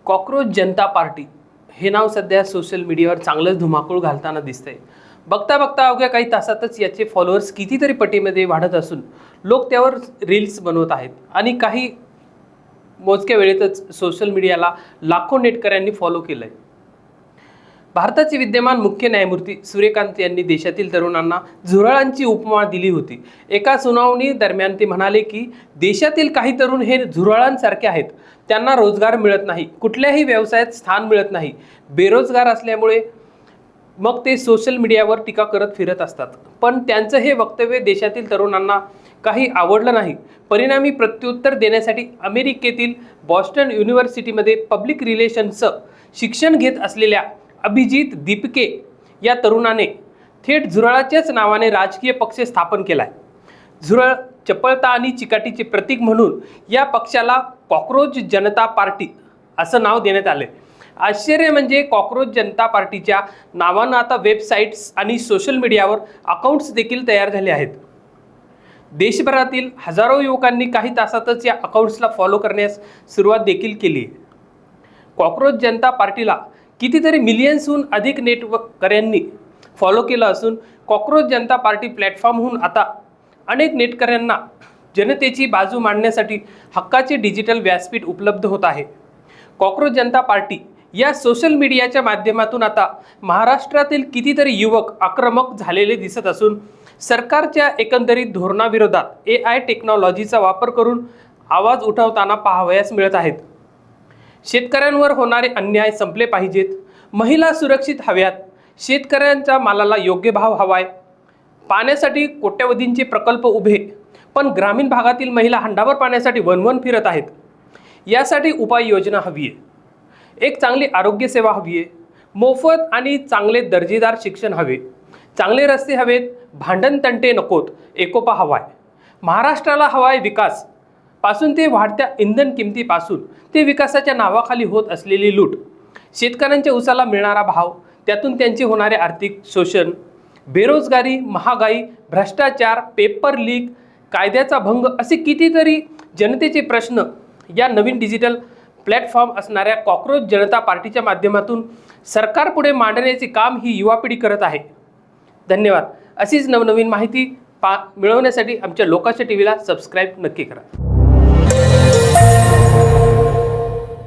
Cockroach जनता party हे नाव सध्या social मीडियावर चांगलंच धुमाकूळ घालताना दिसतंय। बघता बघता अवघ्या काही तासातच याचे फॉलोअर्स कितीतरी पटीमध्ये वाढत असून लोक त्यावर रील्स बनवत आहेत आणि काही मोजक्या वेळेतच सोशल मीडियाला लाखो नेटकऱ्यांनी फॉलो केलंय। भारताचे विद्यमान मुख्य न्यायमूर्ती सूर्यकांत यांनी देशातील तरुणांना झुरळांची उपमा दिली होती। एका सुनावणी दरम्यान ते म्हणाले की देशातील काही तरुण हे झुरळांसारखे आहेत, त्यांना रोजगार मिळत नाही, कुठल्याही व्यवसायात स्थान मिळत नाही, बेरोजगार असल्यामुळे मग ते सोशल मीडियावर टीका करत फिरत असतात। पण त्यांचं हे वक्तव्य देशातील तरुणांना काही आवडलं नाही। परिणामी प्रत्युत्तर देण्यासाठी अमेरिकेतील बॉस्टन युनिव्हर्सिटीमध्ये पब्लिक रिलेशन्सचं शिक्षण घेत असलेल्या अभिजित दीपके या तरुणाने थेट झुरळाच्याच नावाने राजकीय पक्ष स्थापन केलाय। झुरळ चपळता आणि चिकाटीचे प्रतीक म्हणून या पक्षाला कॉकरोच जनता पार्टी असं नाव देण्यात आले। आश्चर्य म्हणजे कॉकरोच जनता पार्टीच्या नावानं आता वेबसाईट्स आणि सोशल मीडियावर अकाउंट्स देखील तयार झाले आहेत। देशभरातील हजारो युवकांनी काही तासातच या अकाउंट्सला फॉलो करण्यास सुरुवात देखील केली आहे। कॉकरोच जनता पार्टीला कितीतरी मिलियन्सहून अधिक नेटकऱ्यांनी फॉलो केलं असून कॉकरोच जनता पार्टी प्लॅटफॉर्महून आता अनेक नेटकऱ्यांना जनतेची बाजू मांडण्यासाठी हक्काचे डिजिटल व्यासपीठ उपलब्ध होत आहे। कॉकरोच जनता पार्टी या सोशल मीडियाच्या माध्यमातून आता महाराष्ट्रातील कितीतरी युवक आक्रमक झालेले दिसत असून सरकारच्या एकंदरीत धोरणाविरोधात AI टेक्नॉलॉजीचा वापर करून आवाज उठवताना पाहावयास मिळत आहेत। शेतकऱ्यांवर होणारे अन्याय संपले पाहिजेत, महिला सुरक्षित हव्यात, शेतकऱ्यांच्या मालाला योग्य भाव हवाय, पाण्यासाठी कोट्यवधींचे प्रकल्प उभे, पण ग्रामीण भागातील महिला हंडाभर पाण्यासाठी वणवण फिरत आहेत। यासाठी उपाययोजना हवी आहे। एक चांगली आरोग्य सेवा हवी आहे, मोफत आणि चांगले दर्जेदार शिक्षण हवे, चांगले रस्ते हवेत, भांडण तंटे नकोत, एकोपा हवाय। महाराष्ट्राला हवाय विकास, पासून ते वाढत्या इंधन किमतीपासून ते विकासाच्या नावाखाली होत असलेली लूट, शेतकऱ्यांच्या उसाला मिळणारा भाव, त्यातून त्यांचे होणारे आर्थिक शोषण, बेरोजगारी, महागाई, भ्रष्टाचार, पेपर लीक, कायद्याचा भंग असे कितीतरी जनतेचे प्रश्न या नवीन डिजिटल प्लॅटफॉर्म असणाऱ्या कॉकरोच जनता पार्टीच्या माध्यमातून सरकारपुढे मांडण्याचे काम ही युवा पिढी करत आहे। धन्यवाद। अशीच नवनवीन माहिती मिळवण्यासाठी आमच्या लोकांच्या टीव्हीला सबस्क्राईब नक्की करा।